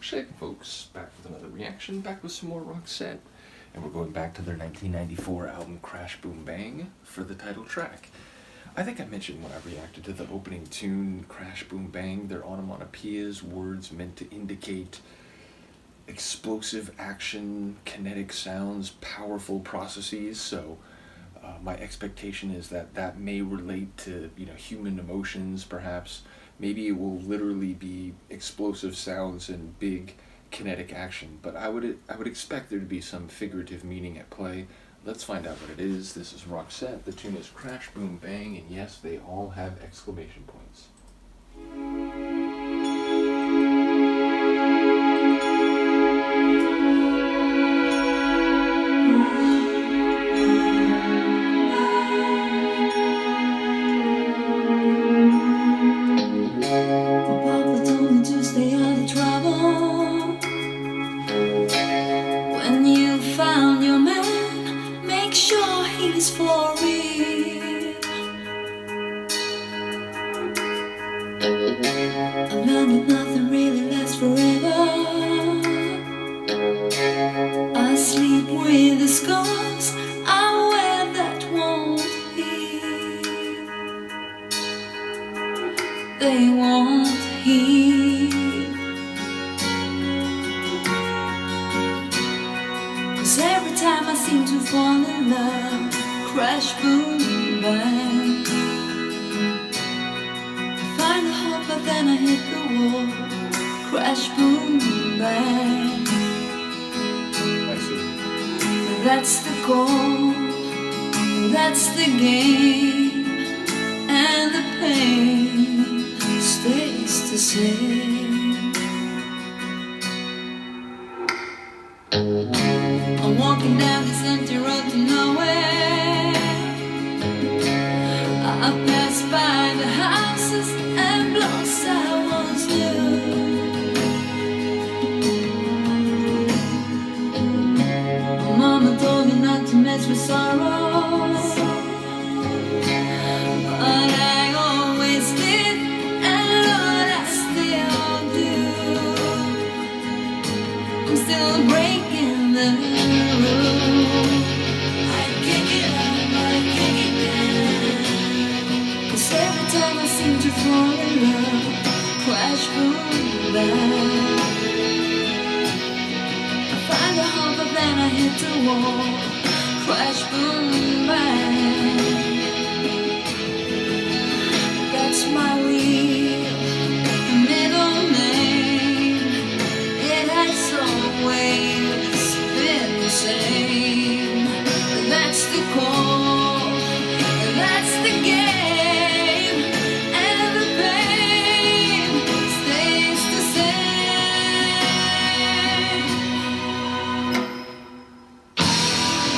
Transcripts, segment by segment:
Shake folks, back with another reaction, back with some more Roxette. And we're going back to their 1994 album Crash Boom Bang for the title track. I think I mentioned when I reacted to the opening tune, Crash Boom Bang, they're onomatopoeias, words meant to indicate explosive action, kinetic sounds, powerful processes. So my expectation is that that may relate to, human emotions perhaps. Maybe it will literally be explosive sounds and big kinetic action, but I would expect there to be some figurative meaning at play. Let's find out what it is. This is Roxette. The tune is Crash Boom Bang, and yes, they all have exclamation points. For real, I've learned that nothing really lasts forever. I sleep with the scars I wear that won't heal. They won't heal. 'Cause every time I seem to fall in love, crash, boom, bang. I find a hope, but then I hit the wall. Crash, boom, bang. That's the goal, that's the game, and the pain stays the same. I'm walking down this empty road to nowhere. I pass by the houses and blocks I once knew. Mama told me not to mess with sorrow, but I always did, and Lord, I still do. I'm still breaking the rules. I can't get up, I can't get down. 'Cause every time I seem to fall in love, crash, boom, bang. I find a hope, but then I hit the wall. Crash, boom, bang. That's my real middle name. It has always been the same. That's the call, that's the game, and the pain stays the same.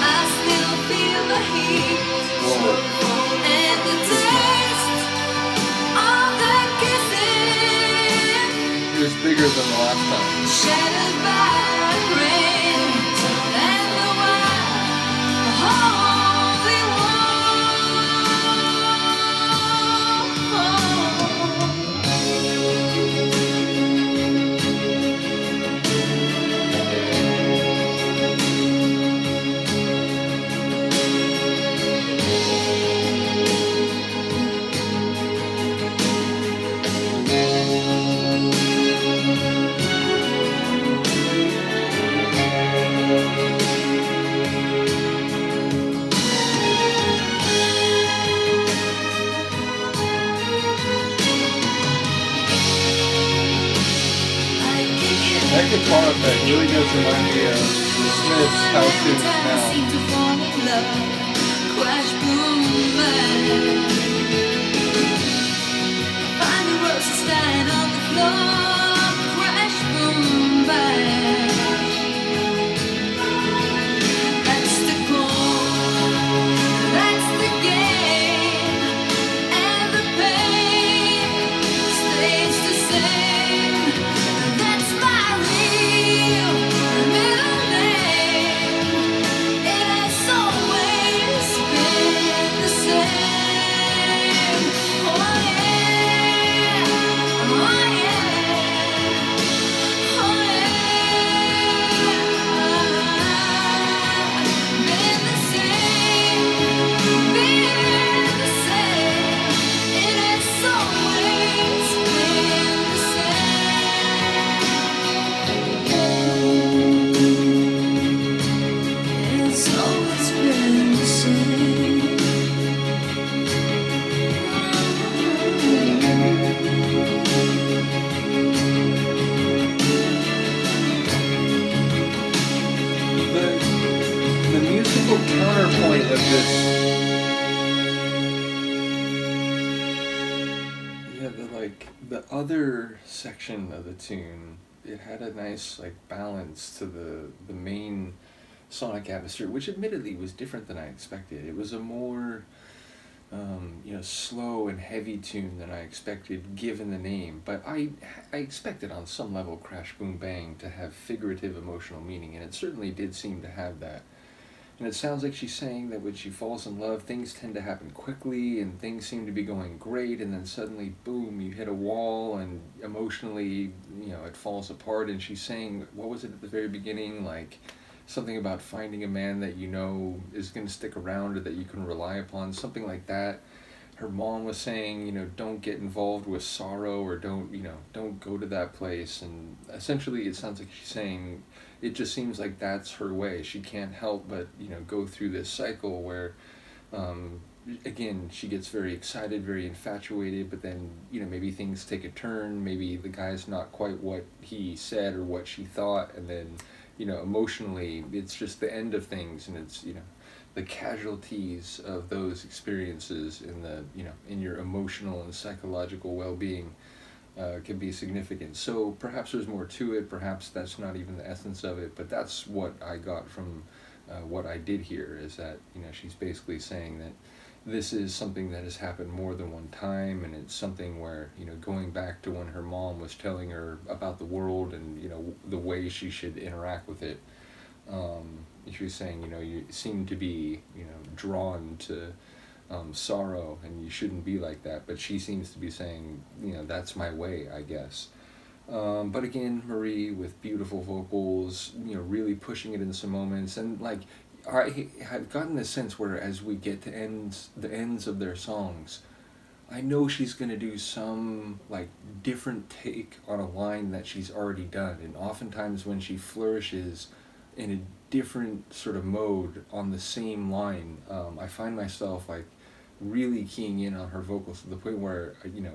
I still feel the heat and the taste of the kissing. It was bigger than the last time. Shattered by rain and the holy That guitar effect really does remind me of Shnootz house tunes now. seem to fall in love. Crash, boom, bang. Find the roses dying on the floor. Crash, boom, bang. That's the goal, that's the game, and the pain stays the same. That's my real middle name. It has always been the same. Oh yeah, oh yeah. Yeah, the other section of the tune, it had a nice like balance to the main sonic atmosphere, which admittedly was different than I expected. It was a more slow and heavy tune than I expected, given the name. But I expected on some level Crash Boom Bang to have figurative emotional meaning, and it certainly did seem to have that. And it sounds like she's saying that when she falls in love, things tend to happen quickly, and things seem to be going great, and then suddenly, boom, you hit a wall, and emotionally, it falls apart. And she's saying, what was it at the very beginning, like something about finding a man that is going to stick around or that you can rely upon, something like that. Her mom was saying, don't get involved with sorrow, or don't go to that place. And essentially, it sounds like she's saying, it just seems like that's her way. She can't help but, go through this cycle where, again, she gets very excited, very infatuated, but then, maybe things take a turn. Maybe the guy's not quite what he said or what she thought, and then, emotionally, it's just the end of things, and it's, the casualties of those experiences in your emotional and psychological well-being can be significant. So perhaps there's more to it, perhaps that's not even the essence of it, but that's what I got from what I did hear, is that, she's basically saying that this is something that has happened more than one time, and it's something where, going back to when her mom was telling her about the world and, the way she should interact with it, she was saying, you seem to be, drawn to sorrow, and you shouldn't be like that. But she seems to be saying, that's my way, I guess. But again, Marie with beautiful vocals, really pushing it in some moments. And like, I have gotten this sense where as we get to the ends of their songs, I know she's going to do some like different take on a line that she's already done. And oftentimes when she flourishes in a different sort of mode on the same line, I find myself like really keying in on her vocals to the point where,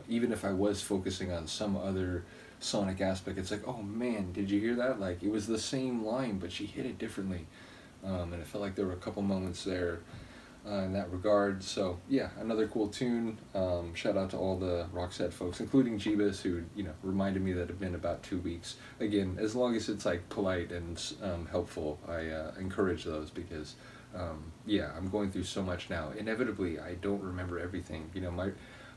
even if I was focusing on some other sonic aspect, it's like, oh man, did you hear that? Like, it was the same line, but she hit it differently. And it felt like there were a couple moments there in that regard. So yeah, another cool tune. Shout out to all the Roxette folks, including Jeebus, who reminded me that it had been about 2 weeks. Again, as long as it's like polite and helpful, I encourage those, because I'm going through so much now. Inevitably, I don't remember everything.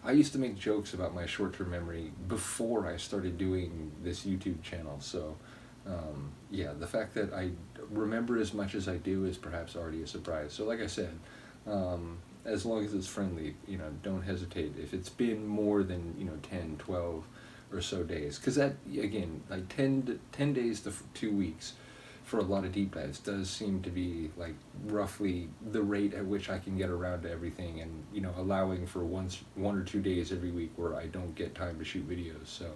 I used to make jokes about my short-term memory before I started doing this YouTube channel. So the fact that I remember as much as I do is perhaps already a surprise. So like I said, as long as it's friendly, don't hesitate. If it's been more than 10, 12 or so days, because that, again, like 10 days to 2 weeks for a lot of deep dives does seem to be like roughly the rate at which I can get around to everything, and allowing for 1 or 2 days every week where I don't get time to shoot videos. So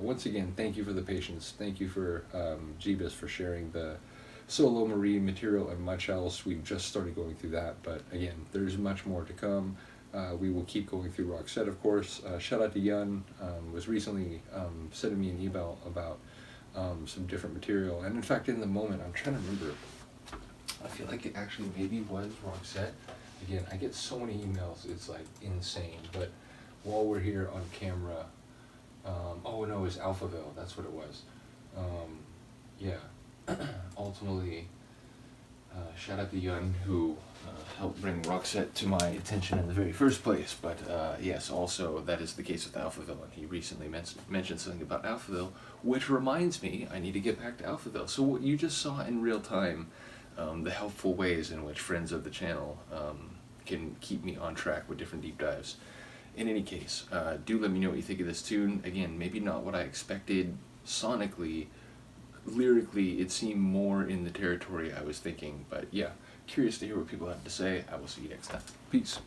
once again, thank you for the patience. Thank you for Jeebus for sharing the solo Marie material and much else. We've just started going through that, but again, there's much more to come. We will keep going through Roxette, of course. Shout out to Yun, was recently sending me an email about some different material, and in fact, in the moment, I'm trying to remember, I feel like it actually maybe was Roxette. Again, I get so many emails, it's like insane. But while we're here on camera, oh no, it was Alphaville, that's what it was. Ultimately, shout out to Yun, who helped bring Roxette to my attention in the very first place. But yes, also that is the case with Alphaville, and he recently mentioned something about Alphaville, which reminds me I need to get back to Alphaville. So what you just saw in real time, the helpful ways in which friends of the channel can keep me on track with different deep dives. In any case, do let me know what you think of this tune. Again, maybe not what I expected sonically. Lyrically, it seemed more in the territory I was thinking, but yeah, curious to hear what people have to say. I will see you next time. Peace.